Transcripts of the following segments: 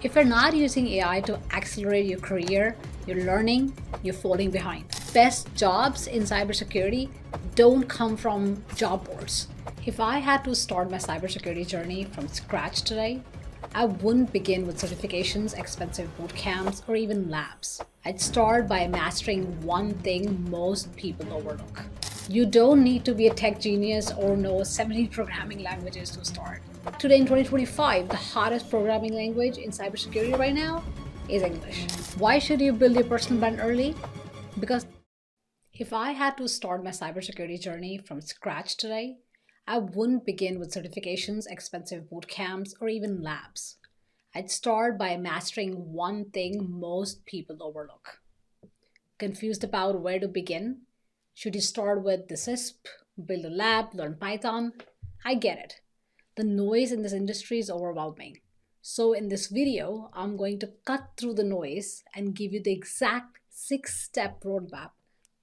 If you're not using AI to accelerate your career, your learning, you're falling behind. Best jobs in cybersecurity don't come from job boards. If I had to start my cybersecurity journey from scratch today, I wouldn't begin with certifications, expensive bootcamps, or even labs. I'd start by mastering one thing most people overlook. You don't need to be a tech genius or know 17 programming languages to start. Today in 2025, the hottest programming language in cybersecurity right now is English. Why should you build your personal brand early? Because if I had to start my cybersecurity journey from scratch today, I wouldn't begin with certifications, expensive bootcamps, or even labs. I'd start by mastering one thing most people overlook. Confused about where to begin? Should you start with the CISP, build a lab, learn Python? I get it. The noise in this industry is overwhelming. So in this video, I'm going to cut through the noise and give you the exact 6-step roadmap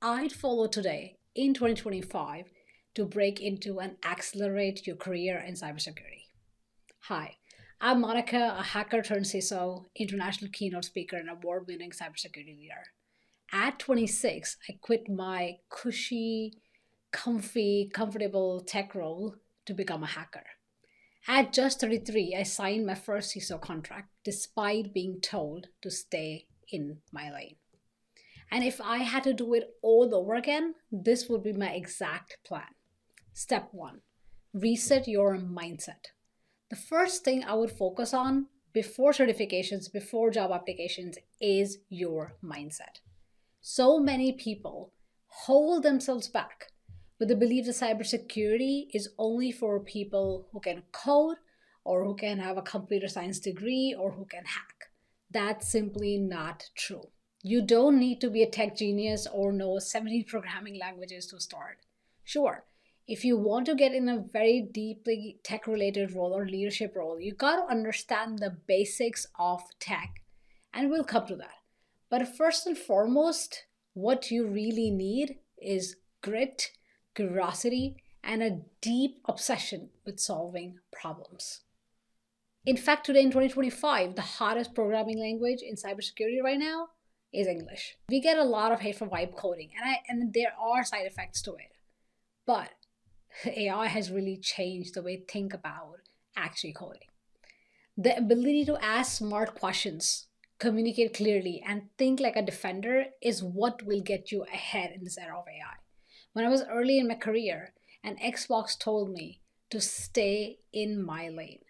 I'd follow today in 2025 to break into and accelerate your career in cybersecurity. Hi, I'm Monica, a hacker turned CISO, international keynote speaker, and award-winning cybersecurity leader. At 26, I quit my cushy, comfortable tech role to become a hacker. At just 33, I signed my first CISO contract despite being told to stay in my lane. And if I had to do it all over again, this would be my exact plan. Step 1, reset your mindset. The first thing I would focus on before certifications, before job applications, is your mindset. So many people hold themselves back with the belief that cybersecurity is only for people who can code or who can have a computer science degree or who can hack. That's simply not true. You don't need to be a tech genius or know 17 programming languages to start. Sure, if you want to get in a very deeply tech-related role or leadership role, you got to understand the basics of tech, and we'll come to that. But first and foremost, what you really need is grit, curiosity, and a deep obsession with solving problems. In fact, today in 2025, the hottest programming language in cybersecurity right now is English. We get a lot of hate for vibe coding, and there are side effects to it. But AI has really changed the way we think about actually coding. The ability to ask smart questions, communicate clearly, and think like a defender is what will get you ahead in this era of AI. When I was early in my career, an Xbox told me to stay in my lane.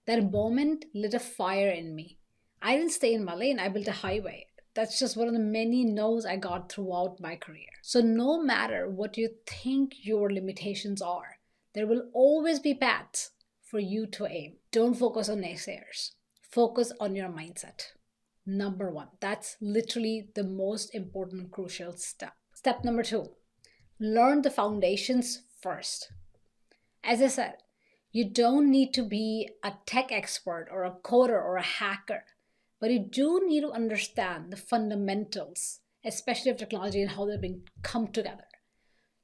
That moment lit a fire in me. I didn't stay in my lane, I built a highway. That's just one of the many no's I got throughout my career. So no matter what you think your limitations are, there will always be paths for you to aim. Don't focus on naysayers. Focus on your mindset. Number 1. That's literally the most important, crucial step. Step number 2. Learn the foundations first. As I said, you don't need to be a tech expert or a coder or a hacker, but you do need to understand the fundamentals, especially of technology and how they've been come together.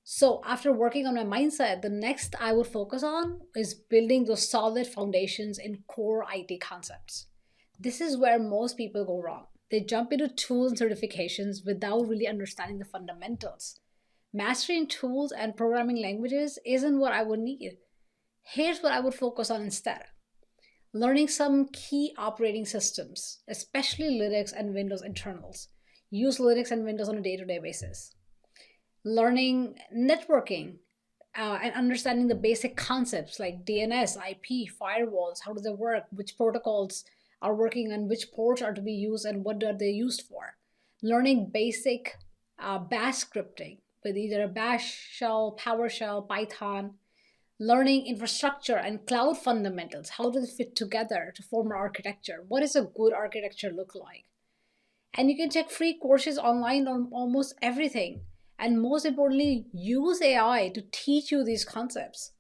So after working on my mindset, the next I would focus on is building those solid foundations in core IT concepts. This is where most people go wrong. They jump into tools and certifications without really understanding the fundamentals. Mastering tools and programming languages isn't what I would need. Here's what I would focus on instead. Learning some key operating systems, especially Linux and Windows internals. Use Linux and Windows on a day-to-day basis. Learning networking and understanding the basic concepts like DNS, IP, firewalls, how do they work, which protocols are working and which ports are to be used and what are they used for. Learning basic bash scripting with either a bash shell, PowerShell, Python. Learning infrastructure and cloud fundamentals. How do they fit together to form an architecture? What does a good architecture look like? And you can check free courses online on almost everything. And most importantly, use AI to teach you these concepts.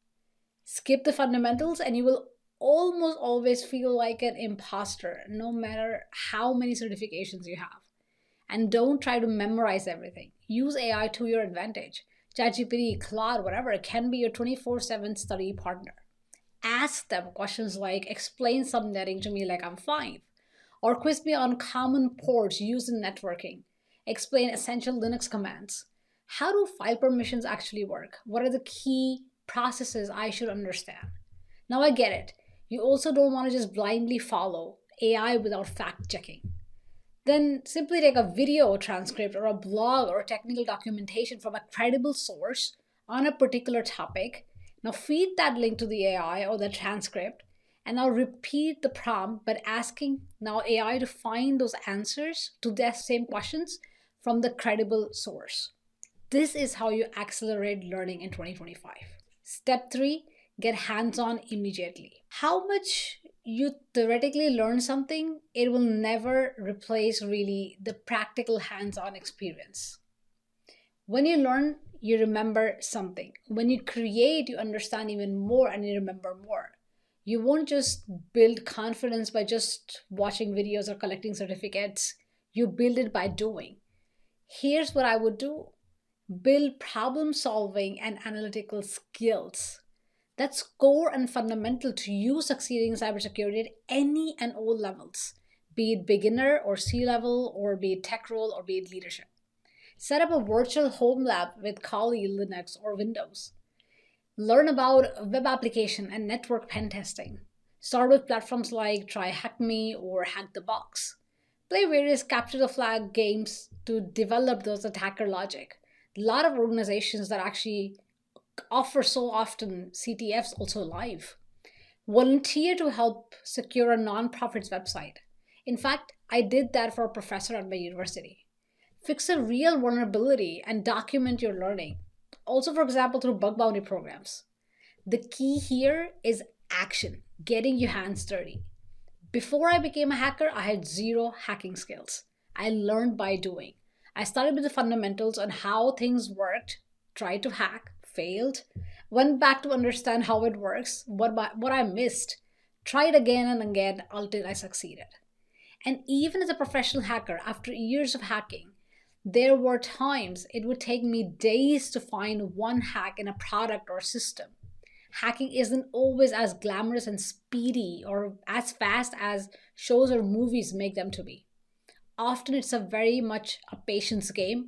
Skip the fundamentals and you will almost always feel like an imposter, no matter how many certifications you have. And don't try to memorize everything. Use AI to your advantage. ChatGPT, Claude, whatever, it can be your 24/7 study partner. Ask them questions like, explain subnetting to me like I'm 5. Or quiz me on common ports used in networking. Explain essential Linux commands. How do file permissions actually work? What are the key processes I should understand? Now I get it. You also don't want to just blindly follow AI without fact checking. Then simply take a video transcript or a blog or technical documentation from a credible source on a particular topic. Now feed that link to the AI or the transcript and now repeat the prompt, but asking now AI to find those answers to the same questions from the credible source. This is how you accelerate learning in 2025. Step 3, get hands on immediately. How much you theoretically learn something, it will never replace really the practical hands on experience. When you learn, you remember something. When you create, you understand even more and you remember more. You won't just build confidence by just watching videos or collecting certificates. You build it by doing. Here's what I would do: build problem solving and analytical skills. That's core and fundamental to you succeeding in cybersecurity at any and all levels, be it beginner or C level, or be it tech role, or be it leadership. Set up a virtual home lab with Kali, Linux, or Windows. Learn about web application and network pen testing. Start with platforms like Try Hack Me or Hack the Box. Play various capture the flag games to develop those attacker logic. A lot of organizations that actually offer so often CTFs also live. Volunteer to help secure a nonprofit's website. In fact, I did that for a professor at my university. Fix a real vulnerability and document your learning. Also, for example, through bug bounty programs. The key here is action, getting your hands dirty. Before I became a hacker, I had zero hacking skills. I learned by doing. I started with the fundamentals on how things worked, tried to hack, failed, went back to understand how it works, what I missed, tried again and again until I succeeded. And even as a professional hacker, after years of hacking, there were times it would take me days to find one hack in a product or system. Hacking isn't always as glamorous and speedy or as fast as shows or movies make them to be. Often it's a very much a patience game,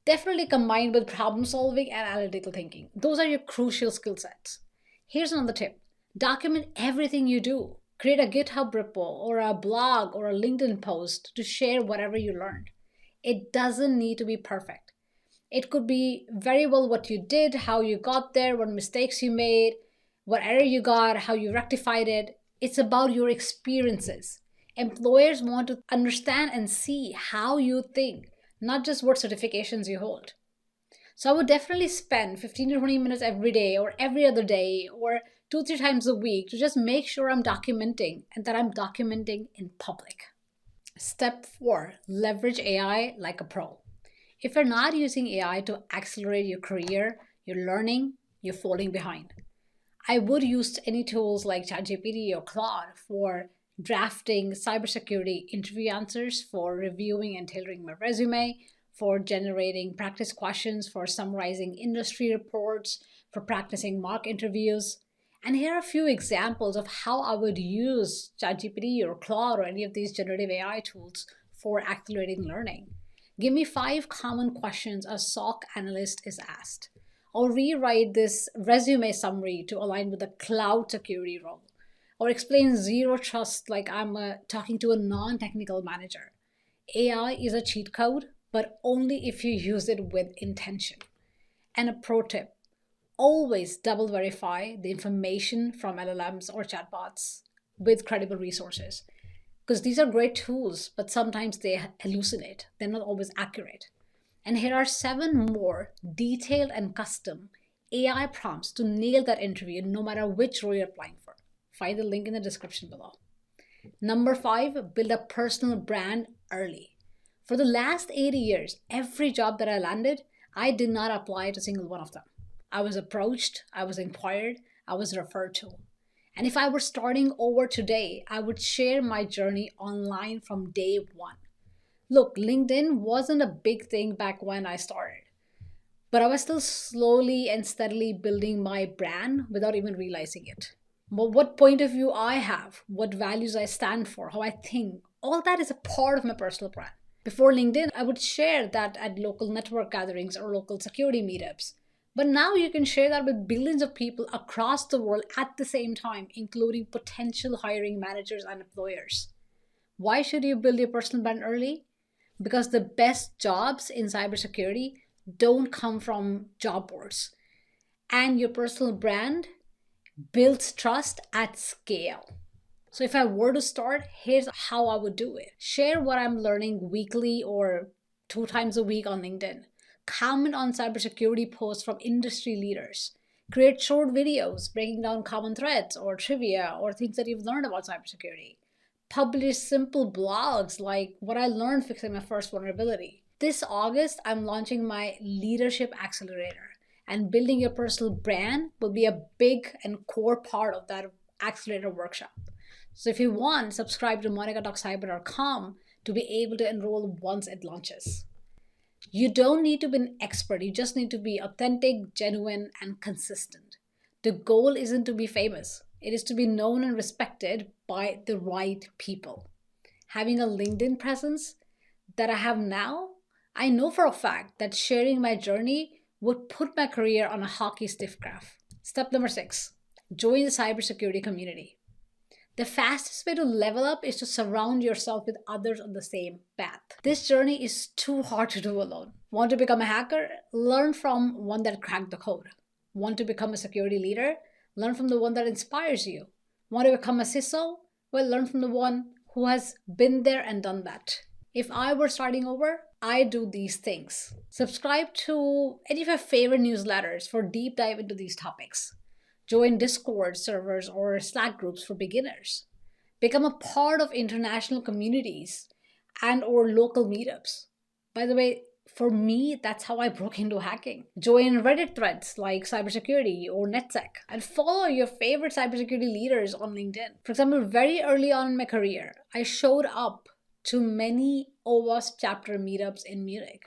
definitely combined with problem solving and analytical thinking. Those are your crucial skill sets. Here's another tip: document everything you do. Create a GitHub repo or a blog or a LinkedIn post to share whatever you learned. It doesn't need to be perfect. It could be very well what you did, how you got there, what mistakes you made, what error you got, how you rectified it. It's about your experiences. Employers want to understand and see how you think, not just what certifications you hold. So I would definitely spend 15 to 20 minutes every day or every other day or 2-3 times a week to just make sure I'm documenting and that I'm documenting in public. Step 4, leverage AI like a pro. If you're not using AI to accelerate your career, your learning, you're falling behind. I would use any tools like ChatGPT or Claude for drafting cybersecurity interview answers, for reviewing and tailoring my resume, for generating practice questions, for summarizing industry reports, for practicing mock interviews. And here are a few examples of how I would use ChatGPT or Claude or any of these generative AI tools for accelerating learning. Give me 5 common questions a SOC analyst is asked. Or rewrite this resume summary to align with the cloud security role. Or explain zero trust like I'm talking to a non-technical manager. AI is a cheat code, but only if you use it with intention. And a pro tip: always double verify the information from LLMs or chatbots with credible resources. Because these are great tools, but sometimes they hallucinate. They're not always accurate. And here are 7 more detailed and custom AI prompts to nail that interview no matter which role you're applying for. Find the link in the description below. Number 5, build a personal brand early. For the last 80 years, every job that I landed, I did not apply to a single one of them. I was approached, I was inquired, I was referred to. And if I were starting over today, I would share my journey online from day one. Look, LinkedIn wasn't a big thing back when I started, but I was still slowly and steadily building my brand without even realizing it. But what point of view I have, what values I stand for, how I think, All that is a part of my personal brand. Before LinkedIn, I would share that at local network gatherings or local security meetups. But now you can share that with billions of people across the world at the same time, including potential hiring managers and employers. Why should you build your personal brand early? Because the best jobs in cybersecurity don't come from job boards. And your personal brand builds trust at scale. So if I were to start, here's how I would do it. Share what I'm learning weekly or 2 times a week on LinkedIn. Comment on cybersecurity posts from industry leaders. Create short videos breaking down common threats or trivia or things that you've learned about cybersecurity. Publish simple blogs like what I learned fixing my first vulnerability. This August, I'm launching my Leadership Accelerator, and building your personal brand will be a big and core part of that accelerator workshop. So if you want, subscribe to monica.cyber.com to be able to enroll once it launches. You don't need to be an expert. You just need to be authentic, genuine, and consistent. The goal isn't to be famous. It is to be known and respected by the right people. Having a LinkedIn presence that I have now, I know for a fact that sharing my journey would put my career on a hockey stick graph. Step number 6, join the cybersecurity community. The fastest way to level up is to surround yourself with others on the same path. This journey is too hard to do alone. Want to become a hacker? Learn from one that cracked the code. Want to become a security leader? Learn from the one that inspires you. Want to become a CISO? Well, learn from the one who has been there and done that. If I were starting over, I do these things. Subscribe to any of your favorite newsletters for deep dive into these topics. Join Discord servers or Slack groups for beginners. Become a part of international communities and or local meetups. By the way, for me, that's how I broke into hacking. Join Reddit threads like cybersecurity or NetSec and follow your favorite cybersecurity leaders on LinkedIn. For example, very early on in my career, I showed up to many OWASP chapter meetups in Munich.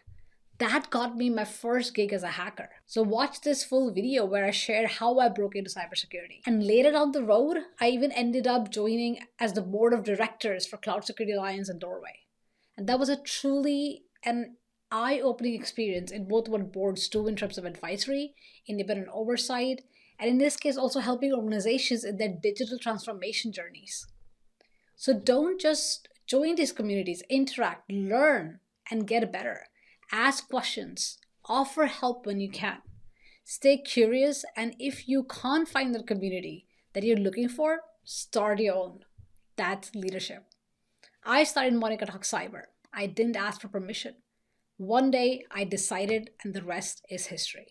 That got me my first gig as a hacker. So watch this full video where I share how I broke into cybersecurity. And later down the road, I even ended up joining as the board of directors for Cloud Security Alliance and Doorway. And that was a truly an eye-opening experience in both what boards do in terms of advisory, independent oversight, and in this case also helping organizations in their digital transformation journeys. So don't just join these communities, interact, learn, and get better. Ask questions, offer help when you can. Stay curious, and if you can't find the community that you're looking for, start your own. That's leadership. I started Monica Talk Cyber. I didn't ask for permission. One day I decided, and the rest is history.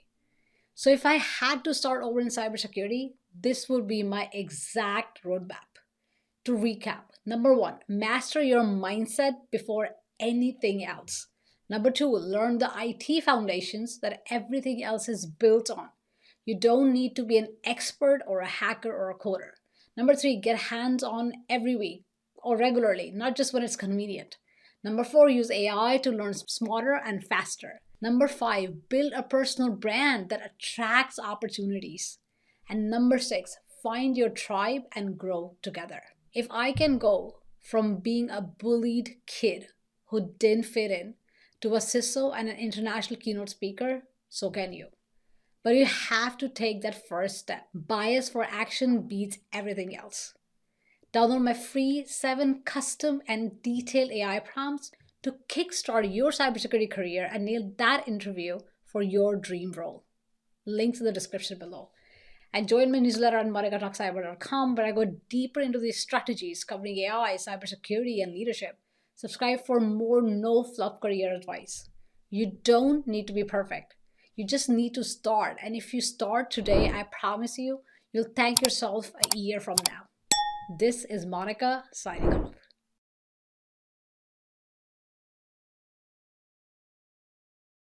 So if I had to start over in cybersecurity, this would be my exact roadmap. To recap, number 1, master your mindset before anything else. Number 2, learn the IT foundations that everything else is built on. You don't need to be an expert or a hacker or a coder. Number 3, get hands-on every week or regularly, not just when it's convenient. Number 4, use AI to learn smarter and faster. Number 5, build a personal brand that attracts opportunities. And number 6, find your tribe and grow together. If I can go from being a bullied kid who didn't fit in to a CISO and an international keynote speaker, so can you. But you have to take that first step. Bias for action beats everything else. Download my free 7 custom and detailed AI prompts to kickstart your cybersecurity career and nail that interview for your dream role. Links in the description below. And join my newsletter on monica.cyber.com where I go deeper into these strategies covering AI, cybersecurity, and leadership. Subscribe for more no-fluff career advice. You don't need to be perfect. You just need to start. And if you start today, I promise you, you'll thank yourself a year from now. This is Monica signing off.